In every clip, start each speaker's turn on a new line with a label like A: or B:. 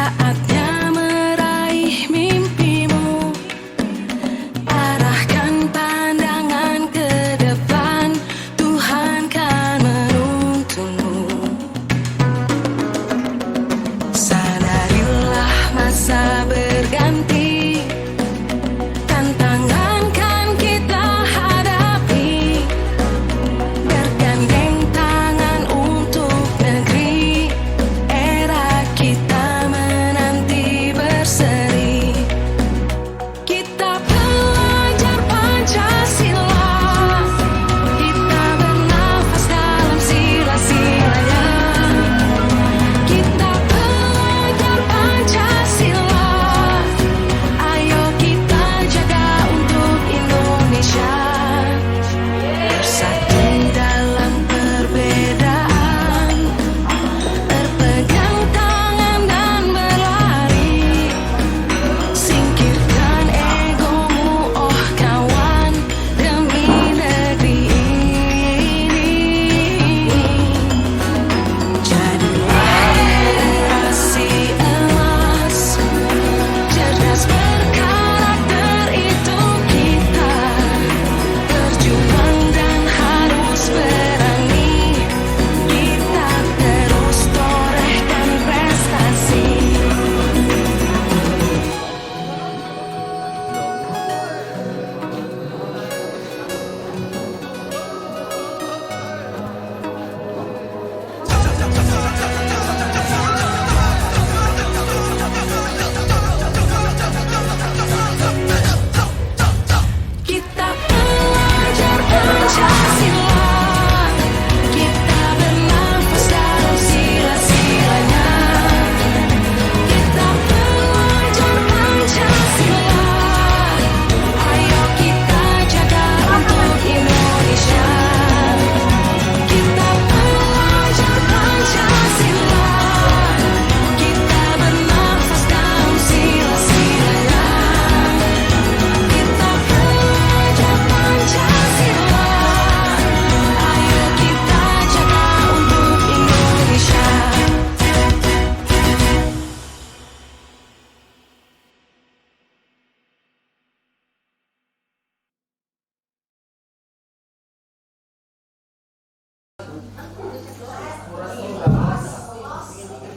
A: Saatnya meraih mimpimu, arahkan pandangan ke depan, Tuhan kan menuntunmu. Sadarilah masa berganti, tantangan kan kita hadapi, bergandeng tangan untuk negeri, era kita menanti berseri. Kita pelajar Pancasila, kita bernafas dalam sila-silanya. Kita pelajar Pancasila, ayo kita jaga untuk Indonesia. Bersatu dalam perbedaan, berpegang tangan dan berlari. Singkirkan egomu, oh kawan, demi negeri ini. Jadilah generasi emas, cerdas berkarakter itu kita. Berjuang dan harus berani, kita terus torehkan prestasi. Kita pelajar Pancasila, kita bernafas dalam sila-silanya. Kita pelajar Pancasila, ayo kita jaga untuk Indonesia. Kita pelajar Pancasila, kita bernafas dalam sila-silanya. Kita pelajar Pancasila, ayo kita jaga untuk Indonesia.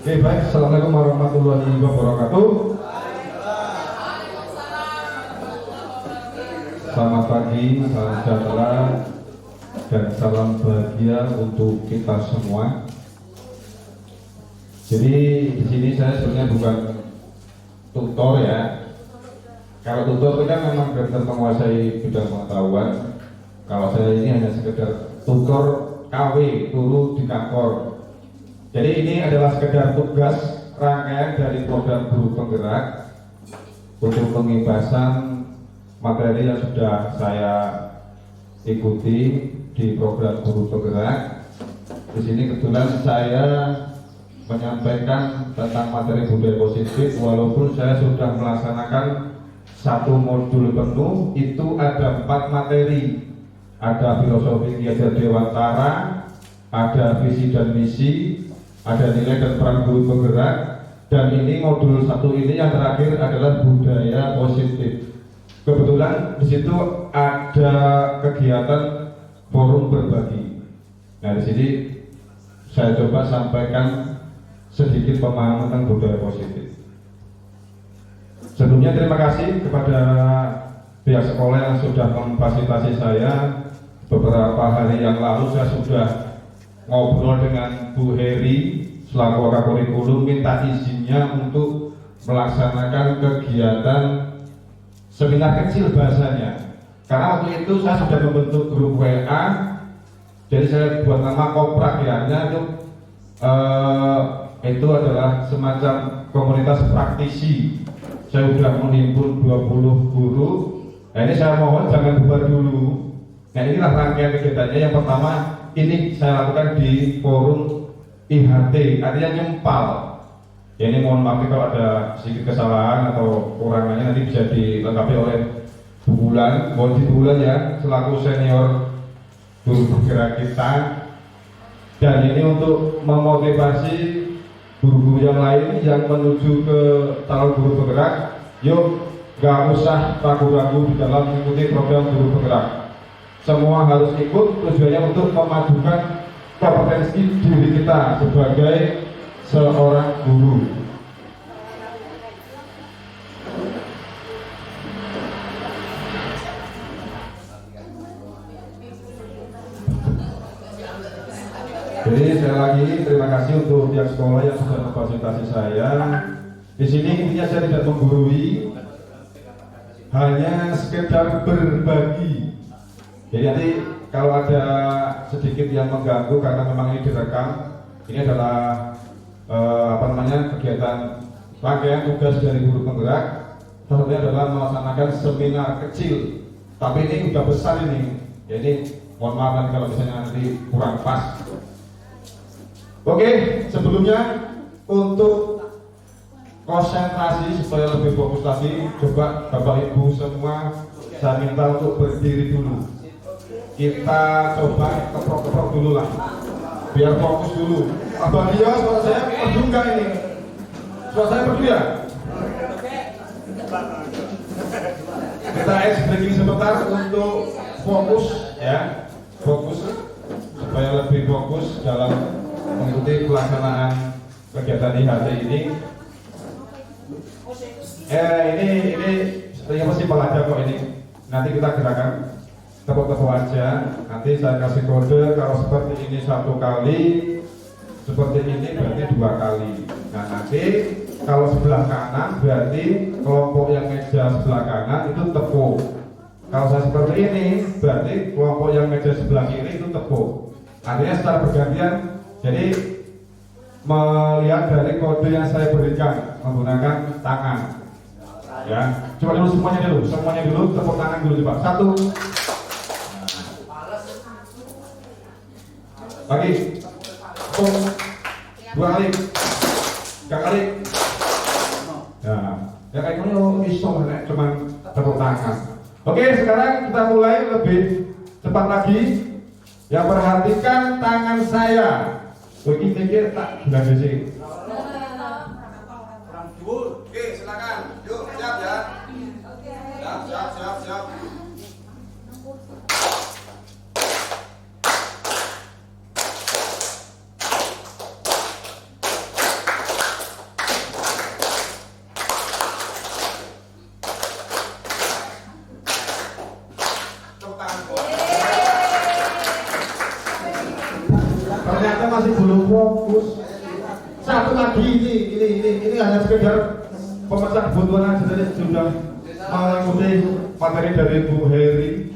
B: Oke, baik. Assalamualaikum warahmatullahi wabarakatuh. Selamat pagi, salam sejahtera, dan salam bahagia untuk kita semua. Jadi di sini saya sebenarnya bukan tutor ya. Kalau tutor itu kan memang benar menguasai bidang pengetahuan. Kalau saya ini hanya sekedar tutor KW, turu di kantor. Jadi ini adalah sekedar tugas rangkaian dari program guru penggerak untuk pengibasan materi yang sudah saya ikuti di program guru penggerak. Di sini kebetulan saya menyampaikan tentang materi budaya positif, walaupun saya sudah melaksanakan satu modul penuh. Itu ada 4 materi, ada filosofi kiajar dewantara, ada visi dan misi, ada nilai dan peran guru penggerak, dan ini modul 1 ini yang terakhir adalah budaya positif. Kebetulan di situ ada kegiatan forum berbagi. Nah, di sini saya coba sampaikan sedikit pemahaman tentang budaya positif. Sebelumnya terima kasih kepada pihak sekolah yang sudah memfasilitasi saya. Beberapa hari yang lalu saya sudah ngobrol dengan Bu Heri selaku wakil kurikulum, minta izinnya untuk melaksanakan kegiatan seminar kecil bahasanya. Karena waktu itu saya sudah membentuk grup WA, jadi saya buat nama Koprak ya. Itu adalah semacam komunitas praktisi. Saya sudah menghimpun 20 guru. Nah, ini saya mohon jangan bubar dulu. Nah, inilah rangkaian kegiatannya. Yang pertama ini saya lakukan di forum IHT, artinya nyempal. Ya, ini mohon maaf kalau ada sedikit kesalahan atau kurangannya, nanti bisa dilengkapi oleh Bu Bulan. Mohon di Bulan ya, selaku senior guru penggerak kita. Dan ini untuk memotivasi guru-guru yang lain yang menuju ke calon guru penggerak, yuk gak usah ragu-ragu di dalam mengikuti program guru penggerak. Semua harus ikut, tujuannya untuk memajukan kompetensi diri kita sebagai seorang guru. Jadi sekali lagi terima kasih untuk pihak sekolah yang sudah memfasilitasi saya. Di sini intinya saya tidak menggurui, hanya sekedar berbagi. Jadi nanti kalau ada sedikit yang mengganggu karena memang ini direkam, ini adalah kegiatan rangkaian tugas dari guru penggerak. Salah satunya adalah melaksanakan seminar kecil, tapi ini udah besar ini. Jadi mohon maaf nanti kalau misalnya nanti kurang pas. Oke, sebelumnya untuk konsentrasi supaya lebih fokus lagi, coba Bapak Ibu semua saya minta untuk berdiri dulu. Kita coba keprok-keprok dulu lah, biar fokus dulu. Abang Dio, suara saya perlu nggak ini? Suara saya perlu ya? Kita breaking sebentar untuk fokus ya, fokus supaya lebih fokus dalam mengikuti pelaksanaan kegiatan di hari ini. Ini sepertinya simpel aja kok ini. Nanti kita gerakan tepuk-tepuk aja. Nanti saya kasih kode kalau seperti ini 1 kali, seperti ini berarti 2 kali. Nah nanti kalau sebelah kanan berarti kelompok yang meja sebelah kanan itu tepuk. Kalau saya seperti ini berarti kelompok yang meja sebelah kiri itu tepuk. Artinya secara bergantian. Jadi melihat dari kode yang saya berikan menggunakan tangan, ya. Coba dulu semuanya dulu tepuk tangan dulu coba. 1, lagi, 2 kali, 3 kali. Ya kayak gini iso cuman tepuk tangan. Oke, sekarang kita mulai lebih cepat lagi. Ya perhatikan tangan saya. Oke, pikir tak sudah sih. Oke, silakan. Yuk, siap ya. Siap. Ternyata masih belum fokus. Satu lagi ini hanya sekedar pemecah kebutuhan aja, dari sudah mengikuti materi dari Bu Heri.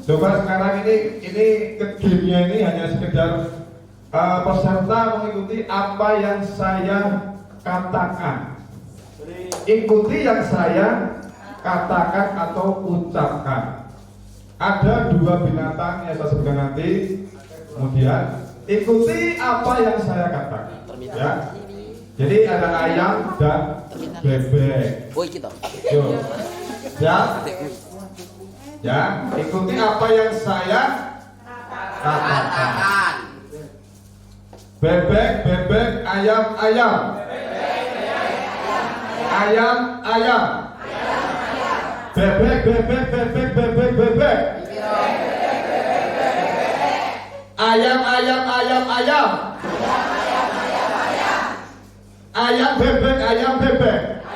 B: Coba sekarang ini gamenya ini hanya sekedar peserta mengikuti apa yang saya katakan. Ikuti yang saya katakan atau ucapkan. Ada 2 binatang yang saya sebutkan nanti. Kemudian ikuti apa yang saya katakan, ya. Jadi ada ayam dan bebek. Yuk, ya. Ikuti apa yang saya katakan. Bebek, ayam. Ayam. Bebek. Ayam. Ayam bebek.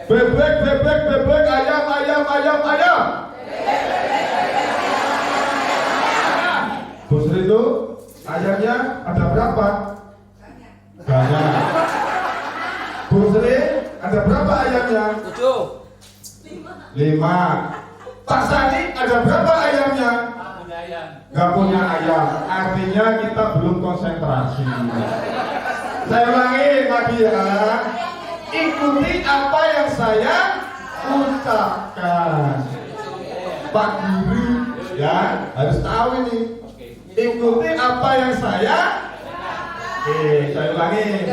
B: Bebek ayam. Bu Sri itu ayamnya ada berapa? Banyak. Bu Sri ada berapa ayamnya? 5. Pak Sani ada berapa ayamnya? Gak punya ayam. Artinya kita belum konsentrasi. Saya ulangi lagi ya. Ikuti apa yang saya ucapkan. Pak Guru ya harus tahu ini. Ikuti apa yang saya. Saya ulangi.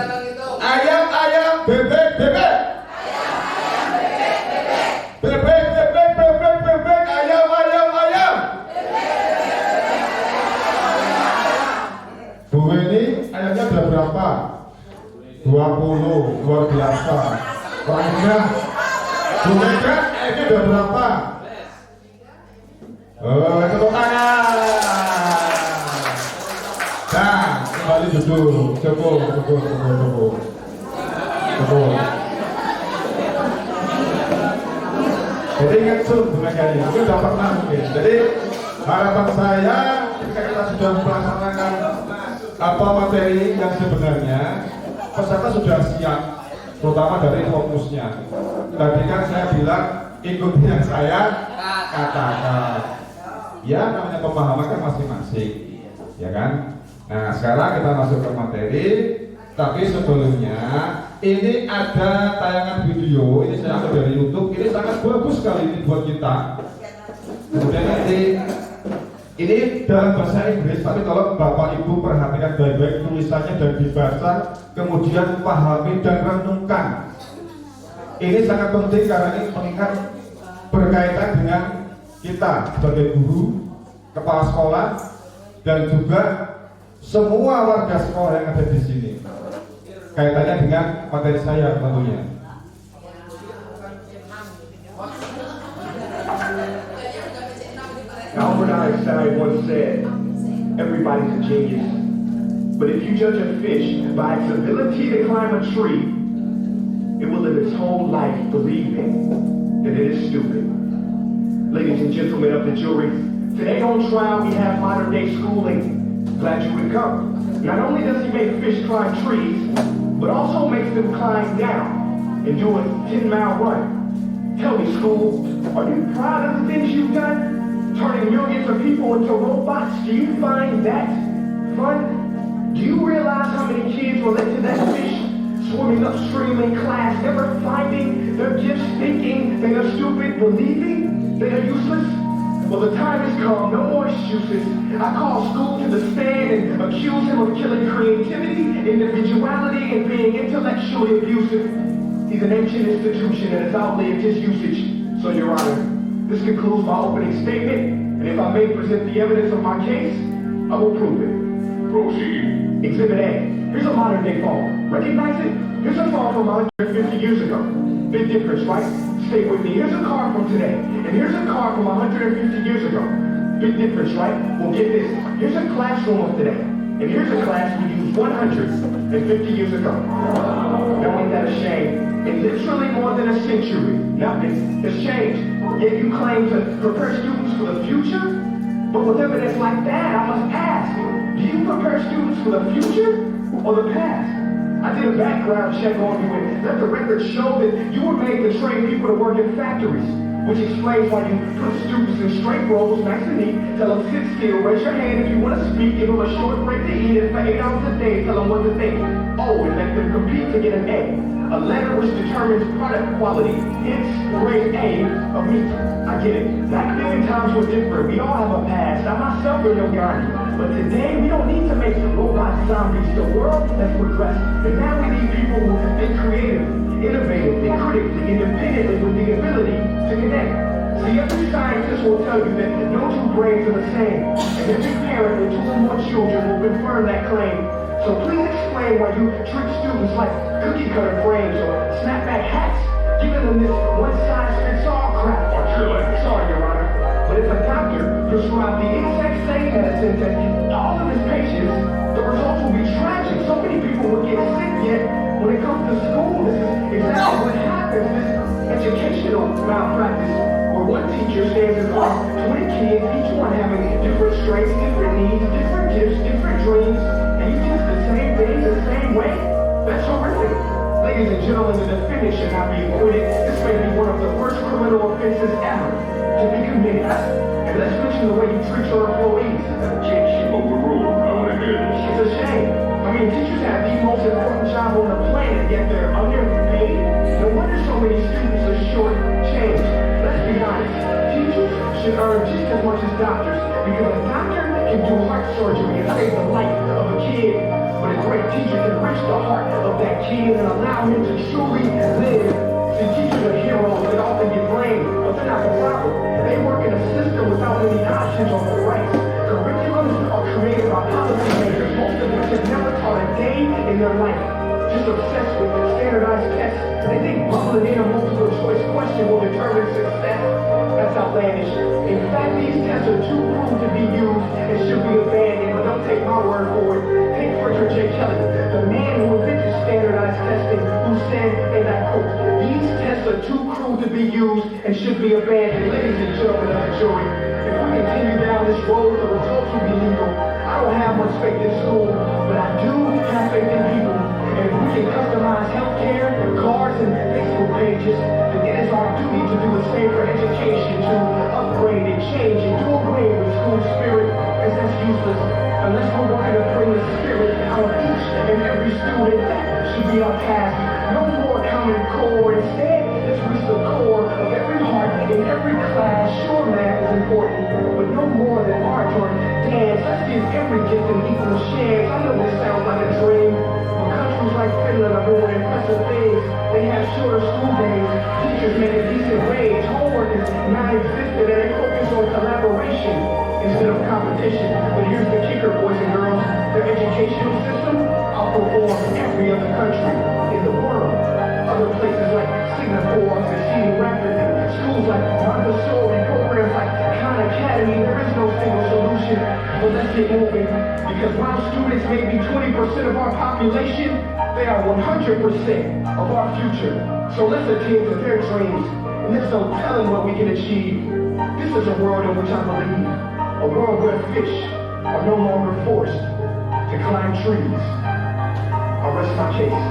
B: Ayam, bebek. Bebek, ayam. Bu ini ayamnya ada berapa? luar biasa. Lainnya, Bu Mega, ini udah berapa? Tepuk tangan. Nah, kembali duduk. Cukup. Jadi ingat Bu Mega ini, itu udah pernah mungkin. Jadi harapan saya ketika kita sudah melaksanakan apa materi yang sebenarnya, peserta sudah siap, terutama dari fokusnya. Tadi kan saya bilang ikuti yang saya katakan. Ya namanya pemahaman kan masing-masing, ya kan? Nah sekarang kita masuk ke materi. Tapi sebelumnya ini ada tayangan video, ini saya ambil dari YouTube. Ini sangat bagus sekali ini buat kita. Kemudian ini dalam bahasa Inggris, tapi kalau Bapak Ibu perhatikan baik-baik tulisannya dan dibaca, kemudian pahami dan renungkan. Ini sangat penting karena ini mengingat berkaitan dengan kita sebagai guru, kepala sekolah, dan juga semua warga sekolah yang ada di sini. Kaitannya dengan materi saya tentunya.
C: Albert Einstein once said, everybody's a genius. But if you judge a fish by its ability to climb a tree, it will live its whole life believing that it is stupid. Ladies and gentlemen of the jury, today on trial we have modern day schooling. Glad you could come. Not only does he make fish climb trees, but also makes them climb down and do a 10-mile run. Tell me, school, are you proud of the things you've done? Turning millions of people into robots, do you find that fun? Do you realize how many kids relate to that fish swimming upstream in class, never finding their gifts, thinking they are stupid, believing they are useless? Well, the time has come, no more excuses. I call school to the stand and accuse him of killing creativity, individuality, and being intellectually abusive. He's an ancient institution and has outlived his usage. So, Your Honor, this concludes my opening statement, and if I may present the evidence of my case, I will prove it. Proceed. Exhibit A. Here's a modern day phone. Recognize it? Here's a phone from 150 years ago. Big difference, right? Stay with me. Here's a car from today, and here's a car from 150 years ago. Big difference, right? Well, get this. Here's a classroom of today, and here's a class we used 150 years ago. Now ain't that a shame? In literally more than a century, nothing has changed. Yet you claim to prepare students for the future? But with evidence like that, I must ask, do you prepare students for the future or the past? I did a background check on you and let the record show that you were made to train people to work in factories, which explains why you put students in straight rows, nice and neat, tell them sit still, raise your hand if you want to speak, give them a short break to eat, and for 8 hours a day, tell them what to think. Oh, and let them compete to get an A letter which determines product quality, hence grade A of meat. I get it. Back then times were different. We all have a past. I myself am no Gandhi. But today we don't need to make robot zombies. The world has progressed. And now we need people who think creative, innovatively, critically, independently with the ability to connect. See, every scientist will tell you that no two brains are the same. And every parent with 2 or more children will confirm that claim. So please explain why you treat students like cookie cutter frames or snapback hats, giving them this one-size-fits-all crap. Sorry, Your Honor, but if a doctor prescribed the exact same medicine to all of his patients, the results will be tragic. So many people will get sick, yet when it comes to school, this is exactly what happens, this educational malpractice, where one teacher stands in front of 20 kids, each one having different strengths, different needs, different gifts, different dreams, and you teach the same things the same way? That's horrific. Ladies and gentlemen, the defendant should not be acquitted. This may be one of the worst criminal offenses ever to be committed. And let's mention the way you treat your employees. Objection overruled. I want to hear this. It's a shame. I mean, teachers have the most important job on the planet, yet they're underpaid. No wonder so many students are short-changed. Let's be honest. Teachers should earn just as much as doctors, because a doctor can do heart surgery and save the life of a kid. But a great teacher can reach the heart of that kid and allow him to truly live. See, teachers are heroes that often get blamed, but they're not the problem. They work in a system without any options or rights. Curriculums are created by policymakers, most of which have never taught a day in their life. just obsessed with standardized tests. They think bubbling in a multiple choice question will determine success. That's outlandish. In fact, these tests are too crude to be used and should be abandoned, but don't take my word for it. Take Frederick J. Kelly, the man who invented standardized testing, who said, and I quote, "These tests are too crude to be used and should be abandoned." Ladies and gentlemen of the jury, if we continue down this road, the results will be lethal. I don't have much faith in school, but I do have faith in people. And if we can customize healthcare, cars, and Facebook pages, then it is our duty to do the same for education, to upgrade and change and do away with school spirit, as that's useless. Unless we're working to bring the spirit out of each and every student, that should be our task. No more common core. Instead, let's reach the core of every heart in every class. Sure, math is important, but no more than art or dance. Let's give every gift an equal chance. I know this sounds like a dream, but countries like Finland are doing impressive things. They have shorter school days, teachers make a decent wage, homework is non-existent, and they focus on collaboration instead of competition. But here's the kicker, boys and girls. Their educational system outperforms every other country in the world. Other places like Singapore are succeeding rapidly. Schools like Montessori, programs like Khan Academy, there is no single solution. But let's get moving, because while students may be 20% of our population, they are 100% of our future. So let's attend to their dreams, and let's don't tell them what we can achieve. This is a world in which I believe, a world where fish are no longer forced to climb trees. I rest my case.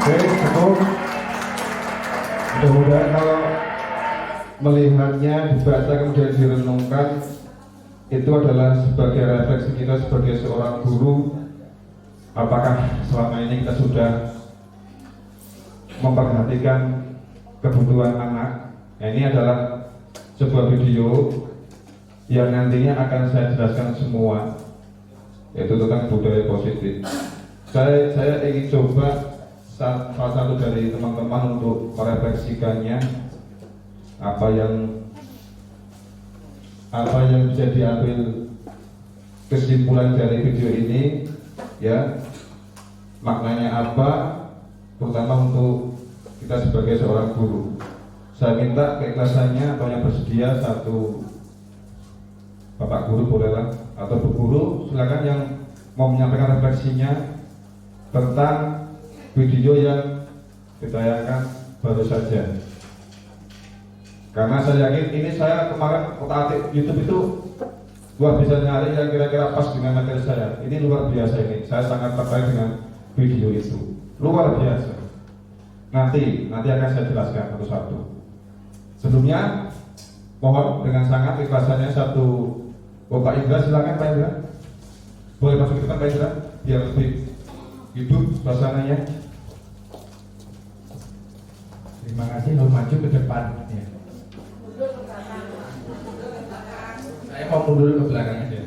B: Oke, cukup. Mudah-mudahan kalau melihatnya, dibaca kemudian direnungkan, itu adalah sebagai refleksi kita sebagai seorang guru. Apakah selama ini kita sudah memperhatikan kebutuhan anak? Nah, ini adalah sebuah video yang nantinya akan saya jelaskan semua, yaitu tentang budaya positif. Saya ingin coba salah satu dari teman-teman untuk merefleksikannya, apa yang bisa diambil kesimpulan dari video ini, ya, maknanya apa, terutama untuk kita sebagai seorang guru. Saya minta keikhlasannya, atau yang bersedia, satu Bapak Guru bolehlah, atau Bu Guru silakan yang mau menyampaikan refleksinya tentang video yang ditayangkan baru saja. Karena saya yakin ini, saya kemarin otak-atik YouTube itu luar biasa nyari yang kira-kira pas dengan materi saya. Ini luar biasa ini. Saya sangat tertarik dengan video itu. Luar biasa. Nanti akan saya jelaskan satu-satu. Sebelumnya mohon dengan sangat ikhlasannya satu Pak Indra, silakan Pak Indra. Boleh masuk ke depan Pak Indra biar lebih hidup suasananya.
D: Terima kasih, Nur, maju ke depan ya. Saya mau mundur ke belakang aja.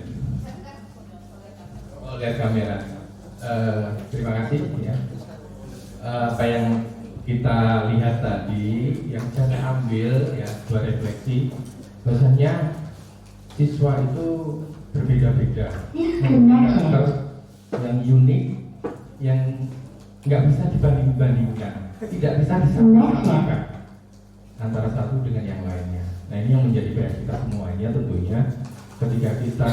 D: Oh, lihat kamera. Terima kasih ya. Apa yang kita lihat tadi, yang saya ambil ya, dua refleksi. Bahasanya siswa itu berbeda-beda, karakter yang unik, yang nggak bisa dibanding-bandingkan, tidak bisa disamakan antara satu dengan yang lainnya. Nah, ini yang menjadi PR kita semuanya tentunya ketika kita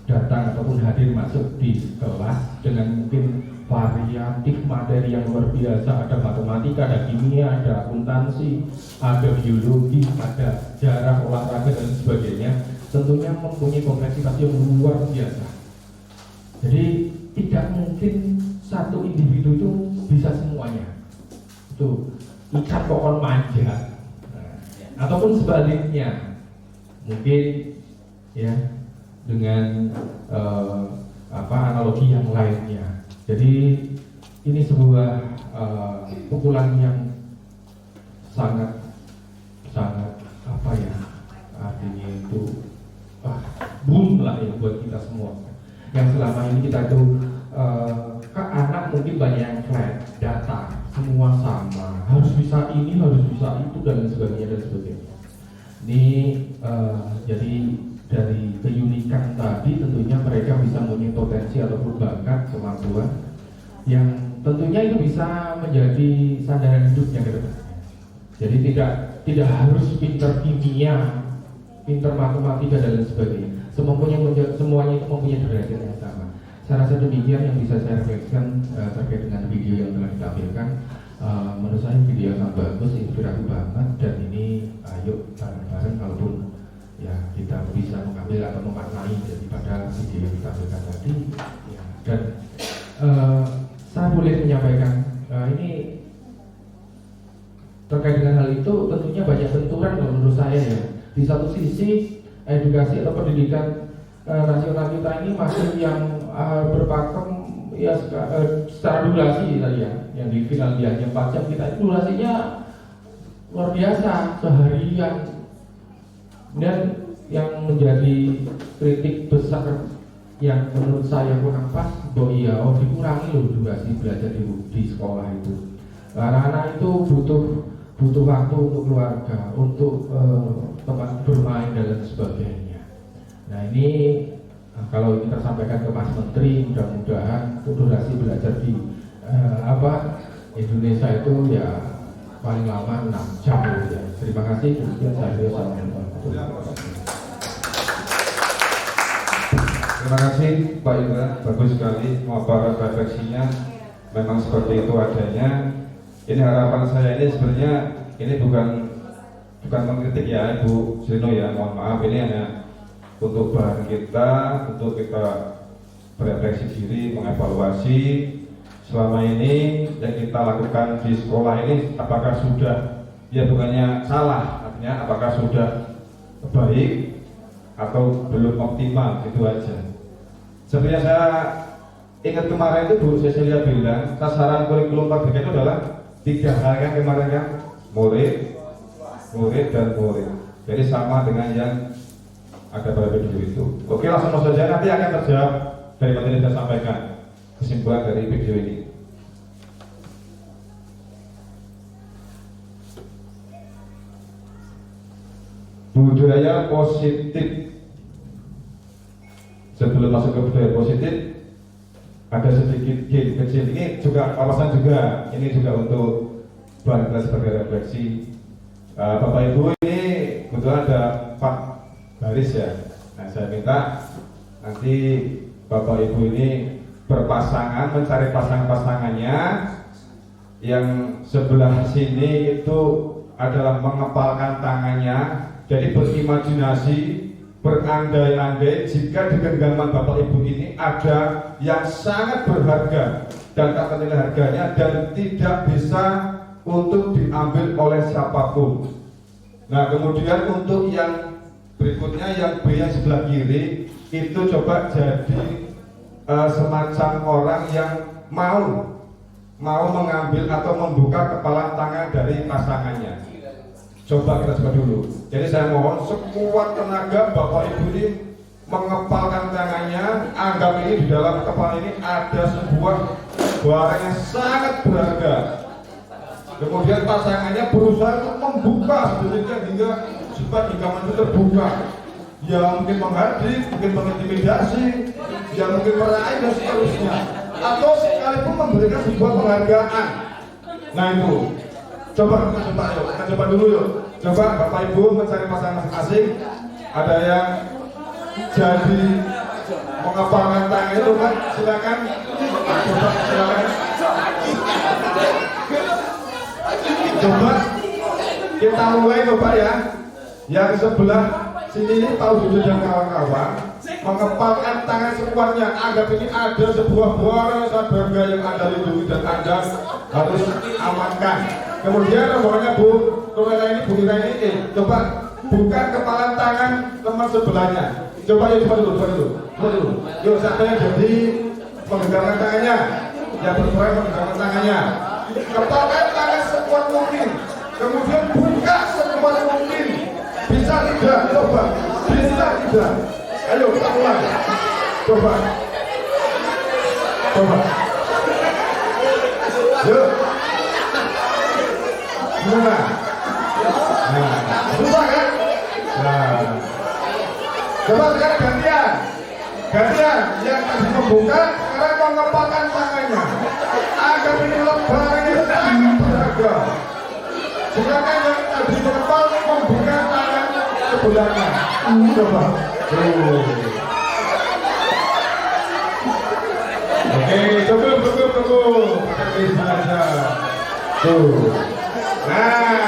D: datang ataupun hadir masuk di kelas dengan mungkin variatif materi yang luar biasa, ada matematika, ada kimia, ada akuntansi, ada biologi, ada sejarah, olahraga dan sebagainya, tentunya mempunyai kompleksitas yang luar biasa. Jadi tidak mungkin satu individu itu bisa semuanya. Itu ikan pohon manja, ataupun sebaliknya, mungkin ya dengan analogi yang lainnya. Jadi ini sebuah pukulan yang sangat artinya itu boom lah ya buat kita semua. Yang selama ini kita itu ke anak mungkin banyak yang flat, data semua sama, harus bisa ini, harus bisa itu dan sebagainya. Ini jadi dari keunikan tadi tentunya mereka bisa mempunyai potensi ataupun bakat, kemampuan, yang tentunya itu bisa menjadi sandaran hidupnya ke depan. Jadi tidak harus pinter kimia, pinter matematika dan lain sebagainya. Semuanya itu mempunyai derajat yang sama. Saya rasa demikian yang bisa saya refleksikan terkait dengan video yang telah ditampilkan. Menurut saya video yang sangat bagus, inspiratif banget, dan ini ayo bareng-bareng kalaupun ya kita bisa mengambil atau memaknai daripada video yang ditampilkan tadi ya. Dan saya boleh menyampaikan ini terkait dengan hal itu tentunya banyak benturan menurut saya ya. Di satu sisi edukasi atau pendidikan nasional kita ini masih yang berpakem ya secara durasi tadi ya, yang di final dia 4 jam, kita durasinya luar biasa seharian. Dan yang menjadi kritik besar yang menurut saya kurang pas, dikurangi loh durasi belajar di sekolah itu. Anak-anak itu butuh waktu untuk keluarga, untuk tempat bermain dan lain sebagainya. Nah ini kalau ini tersampaikan ke Mas Menteri, mudah-mudahan durasi belajar di Indonesia itu ya paling lama 6 jam ya. Terima kasih.
B: Terima kasih Pak Indra, bagus sekali memaparkan refleksinya. Memang seperti itu adanya. Ini harapan saya ini sebenarnya ini bukan mengkritik ya Ibu Srino ya, mohon maaf, ini hanya untuk bahan kita, untuk kita berefleksi diri, mengevaluasi selama ini yang kita lakukan di sekolah ini apakah sudah ya bukannya salah, artinya apakah sudah baik atau belum optimal, itu aja. Sebenarnya saya ingat kemarin itu Bu Cecilia bilang sasaran kurikulum Merdeka itu adalah 3 hal kan kemarin kan, murid dan murid. Jadi sama dengan yang ada pada video itu. Oke, langsung saja nanti akan terjawab dari materi yang saya sampaikan, kesimpulan dari video ini. Budaya positif. Sebelum masuk ke budaya positif, ada sedikit game kecil. Ini juga kawasan juga. Ini juga untuk bahan kita sebagai refleksi. Bapak Ibu ini kebetulan ada 4 baris ya. Nah saya minta nanti Bapak Ibu ini berpasangan, mencari pasangannya. Yang sebelah sini itu adalah mengepalkan tangannya. Jadi berimajinasi, berandai-andai jika di genggaman Bapak Ibu ini ada yang sangat berharga dan tak ternilai harganya dan tidak bisa untuk diambil oleh siapapun. Nah kemudian untuk yang berikutnya, yang B yang sebelah kiri itu coba jadi semacam orang yang mau mengambil atau membuka kepalan tangan dari pasangannya. Coba kita coba dulu. Jadi saya mohon sekuat tenaga Bapak Ibu ini mengepalkan tangannya. Anggap ini di dalam kepala ini ada sebuah barang yang sangat berharga. Kemudian pasangannya berusaha untuk membuka sedikit hingga sifat genggaman itu terbuka. Ya mungkin menghadik, mungkin mengintimidasi, ya mungkin meraih dan seterusnya. Atau sekalipun memberikan sebuah penghargaan. Nah itu. Coba kita coba dulu yuk. Coba Bapak Ibu mencari pasangan masing-masing. Ada yang jadi mengepalkan tangan itu kan, silakan. Coba silakan. Coba kita mulai Bapak ya. Yang sebelah sini ini tahu Jojo dan kawan-kawan mengepalkan tangan sekuatnya. Anggap ini ada sebuah barang berharga yang Anda lindungi dan Anda harus amankan. Kemudian rombongannya Bu Nurela ini, Bu Nurela ini, coba buka kepalan tangan teman sebelahnya. Coba dulu. Yuk, siapa yang jadi menggenggamkan tangannya? Yang berperan menggenggamkan tangannya. Kepalkan tangan sekuat mungkin. Kemudian buka sekuat mungkin. Bisa tidak? Coba. Bisa tidak? Ayo kita mulai. Coba. Yuk. Gimana? Susah kan? Nah. Coba sekarang gantian. Yang tadi membuka, sekarang mengepalkan tangannya. Agar ini lebarannya sangat beragam. Silakan yang tadi depan membuka tangan ke belakang. Coba. Oke, cukup. Oke, saja. Tuh. Nah,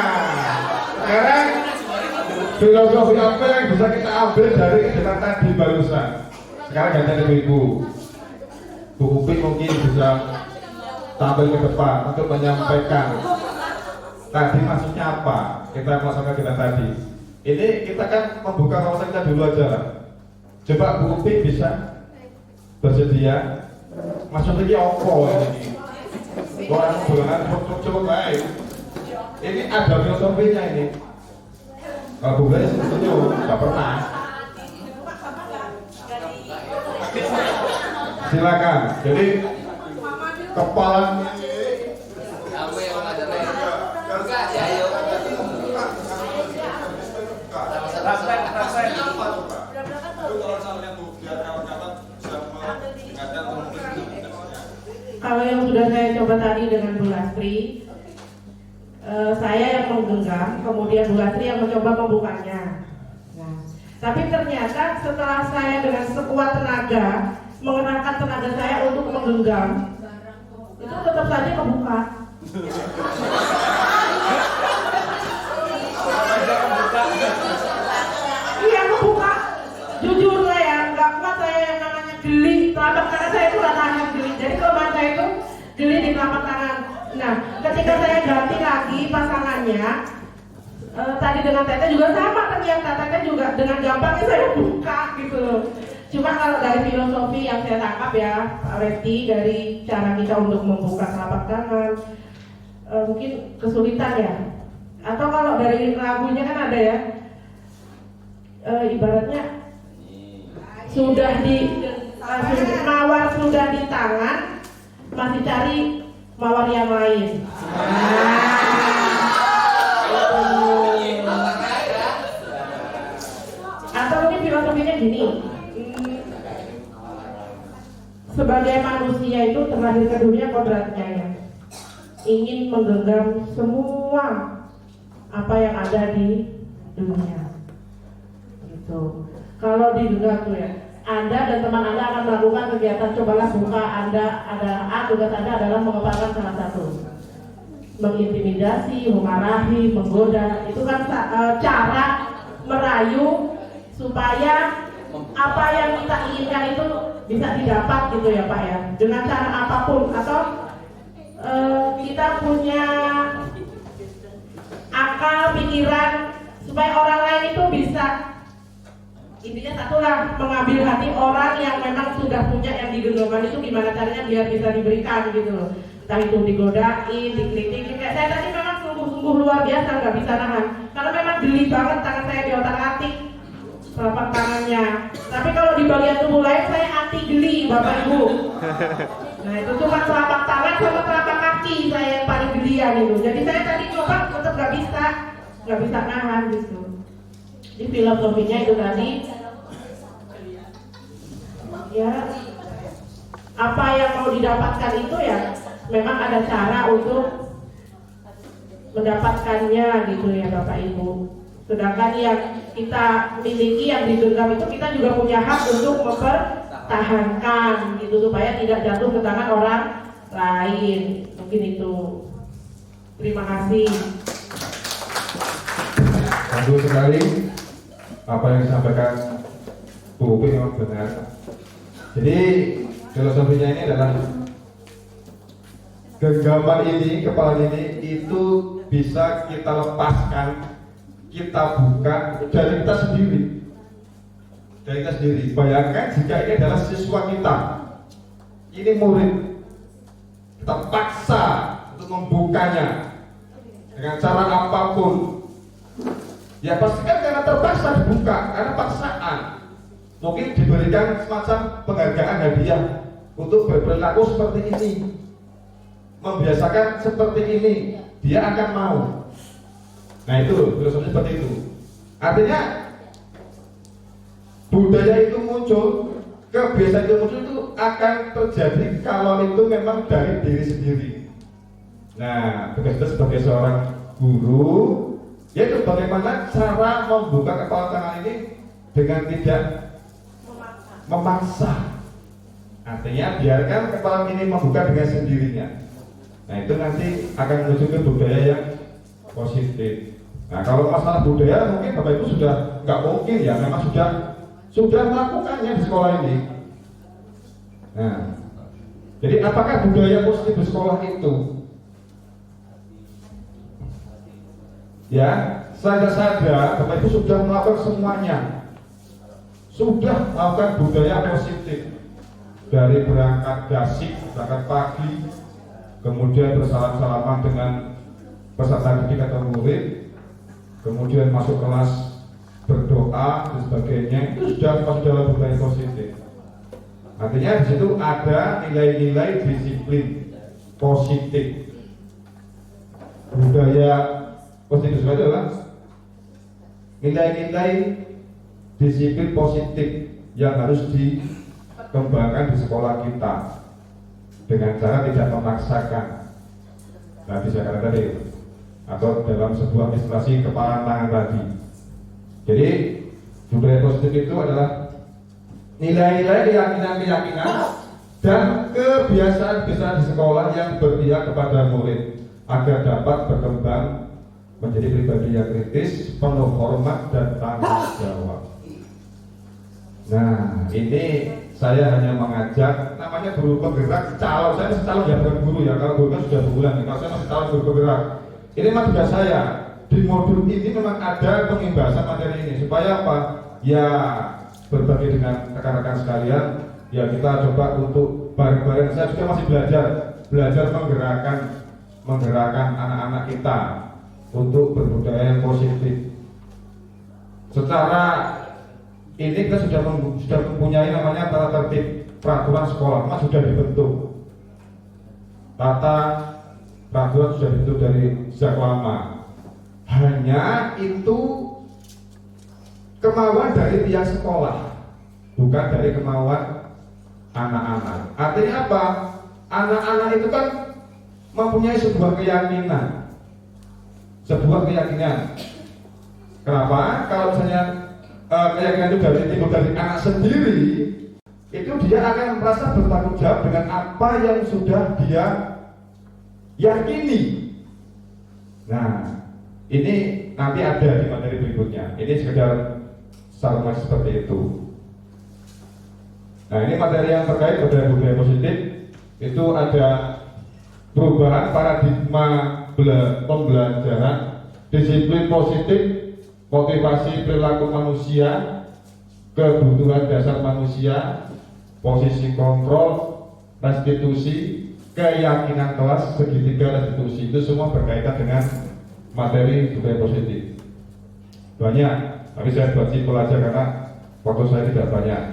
B: sekarang filosofi apa yang bisa kita ambil dari kejadian tadi barusan? Sekarang gantian ibu-ibu. Bu Upik mungkin bisa tampil ke depan untuk menyampaikan tadi maksudnya apa kita melaksanakan kita tadi. Ini kita kan membuka wawasan kita dulu aja lah. Coba Bu Upik bisa bersedia. Maksudnya apa ini? Orang bulan cukup baik. Ini ada filosofinya ini. Kalau Bu Upik sebetulnya nggak pernah. Silakan. Jadi kepala
E: kalau yang sudah saya coba tadi dengan Bu Lastri, saya yang menggenggam, kemudian Bu Lastri yang mencoba membukanya. Nah, tapi ternyata setelah saya dengan sekuat tenaga mengerahkan tenaga saya untuk menggenggam, itu tetap saja kebuka. Iya kebuka. Jujur saya nggak kuat, saya yang namanya geli telapak tangan saya itu rasanya geli. Jadi kelemahan saya itu geli di telapak tangan. Nah, ketika saya ganti lagi pasangannya, tadi dengan Teteh juga sama ternyata. Teteh juga dengan gampangnya saya buka gitu loh. Cuma kalau dari filosofi yang saya tangkap ya Pak Reti, dari cara kita untuk membuka telapak tangan, mungkin kesulitan ya. Atau kalau dari lagunya kan ada ya, ibaratnya sudah di mawar sudah di tangan, masih cari mawar yang lain. Atau mungkin filosofinya gini, sebagai manusia itu terlahir ke dunia kodratnya ya, ingin menggenggam semua apa yang ada di dunia. Gitu. Kalau digenggam tuh ya, Anda dan teman Anda akan melakukan kegiatan, cobalah buka. Tugas Anda adalah mengepalkan salah satu, mengintimidasi, memarahi, menggoda. Itu kan cara merayu supaya apa yang kita inginkan itu bisa didapat gitu ya Pak ya, dengan cara apapun. Atau kita punya akal pikiran supaya orang lain itu bisa, intinya satulah, mengambil hati orang yang memang sudah punya yang digenggamkan itu, gimana caranya biar bisa diberikan gitu loh. Entah itu digodain, dikritikin. Kayak saya tadi memang sungguh-sungguh luar biasa, nggak bisa nahan karena memang geli banget tangan saya di otak-atik telapak tangannya. Tapi kalau di bagian tubuh lain saya anti geli Bapak Ibu. Nah itu cuma telapak tangan sama telapak kaki saya yang paling gelian itu. Jadi saya tadi coba tetap nggak bisa nahan gitu. Di filosofinya itu tadi ya, apa yang mau didapatkan itu ya memang ada cara untuk mendapatkannya gitu ya Bapak Ibu. Sedangkan yang kita miliki, yang digenggam itu kita juga punya hak untuk mempertahankan gitu supaya tidak jatuh ke tangan orang lain. Mungkin itu. Terima kasih.
B: Bagus sekali apa yang disampaikan Bu Upik memang benar. Jadi filosofinya ini adalah genggaman ini, kepala ini itu bisa kita lepaskan, kita buka dari kita sendiri. Dari kita sendiri. Bayangkan jika ini adalah siswa kita, ini murid, kita paksa untuk membukanya dengan cara apapun. Ya pasti kan karena terpaksa dibuka, karena paksaan. Mungkin diberikan semacam penghargaan hadiah untuk berperilaku seperti ini, membiasakan seperti ini, dia akan mau. Nah itu filosofi seperti itu. Artinya budaya itu muncul, kebiasaan itu muncul itu akan terjadi kalau itu memang dari diri sendiri. Nah, tugas kita sebagai seorang guru, yaitu bagaimana cara membuka kepala tangan ini dengan tidak memaksa. Artinya biarkan kepala ini membuka dengan sendirinya. Nah, itu nanti akan menuju ke budaya yang positif. Nah, kalau masalah budaya mungkin Bapak Ibu sudah nggak mungkin ya, memang sudah melakukannya di sekolah ini. Nah, jadi apakah budaya positif di sekolah itu? Ya, saja Bapak Ibu sudah melakukan semuanya, sudah melakukan budaya positif dari berangkat dasik, berangkat pagi, kemudian bersalam-salaman dengan peserta didik atau murid, kemudian masuk kelas berdoa dan sebagainya, itu sudah masuk dalam budaya positif. Artinya di situ ada nilai-nilai disiplin positif. Budaya positif itu adalah nilai-nilai disiplin positif yang harus dikembangkan di sekolah kita dengan cara tidak memaksakan. Nah, bisa kata tadi, atau dalam sebuah ilustrasi kepala tangan tadi. Jadi budaya positif itu adalah nilai-nilai keyakinan-keyakinan dan kebiasaan-kebiasaan di sekolah yang berpihak kepada murid agar dapat berkembang menjadi pribadi yang kritis, penuh hormat dan tanggung jawab. Nah, ini saya hanya mengajak, namanya guru penggerak calon. Saya masih calon ya, bukan guru ya. Kalau guru kan sudah berbulan nih. Kalau saya masih calon guru penggerak. Ini memang tugas saya. Di modul ini memang ada pengimbasan materi ini supaya apa? Ya, berbagi dengan rekan-rekan sekalian. Ya, kita coba untuk bareng-bareng. Saya juga masih belajar menggerakkan anak-anak kita untuk berbudaya yang positif. Secara ini kita sudah mempunyai namanya tata tertib peraturan sekolah, memang sudah dibentuk. Tata peraturan sudah dibentuk dari sejak lama. Hanya itu kemauan dari pihak sekolah, bukan dari kemauan anak-anak. Artinya apa? Anak-anak itu kan mempunyai sebuah keyakinan. Kenapa? Kalau misalnya keyakinan itu timbul dari anak sendiri, itu dia akan merasa bertanggung jawab dengan apa yang sudah dia yakini. Nah, ini nanti ada di materi berikutnya. Ini sekedar saran seperti itu. Nah, ini materi yang terkait budaya positif. Itu ada perubahan paradigma pembelajaran, disiplin positif, motivasi perilaku manusia, kebutuhan dasar manusia, posisi kontrol, restitusi, keyakinan kelas, segitiga restitusi. Itu semua berkaitan dengan materi budaya positif. Banyak, tapi saya buat simpel aja karena waktu saya tidak banyak.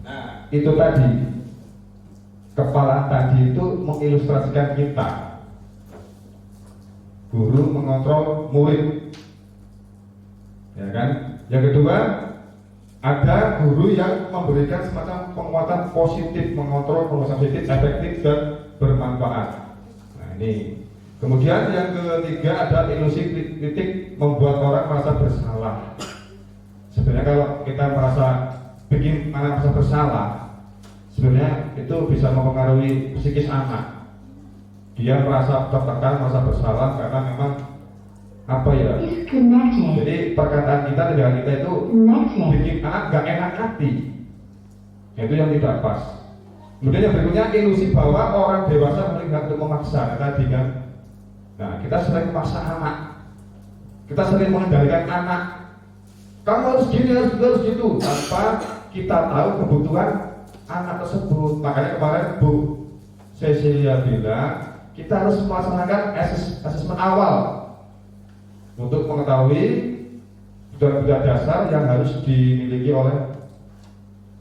B: Nah, itu tadi, kepala tadi itu mengilustrasikan kita, guru mengontrol murid, ya kan? Yang kedua, ada guru yang memberikan semacam penguatan positif, mengontrol penguatan positif, efektif dan bermanfaat. Nah, ini. Kemudian yang ketiga ada ilusi kritik, membuat orang merasa bersalah. Sebenarnya kalau kita bikin anak merasa bersalah, sebenarnya itu bisa mempengaruhi psikis anak. Dia merasa tertekan, merasa bersalah karena memang apa ya? Jadi perkataan kita, tindakan kita itu bikin anak gak enak hati. Itu yang tidak pas. Kemudian yang berikutnya ilusi bahwa orang dewasa melihat untuk memaksa tadi kan. Nah, kita sering memaksa anak. Kita sering mengendalikan anak. Kamu harus gini, harus gitu, tanpa kita tahu kebutuhan anak tersebut. Makanya kemarin Bu Cecilia bilang kita harus melaksanakan asesmen awal untuk mengetahui kebutuhan dasar yang harus dimiliki oleh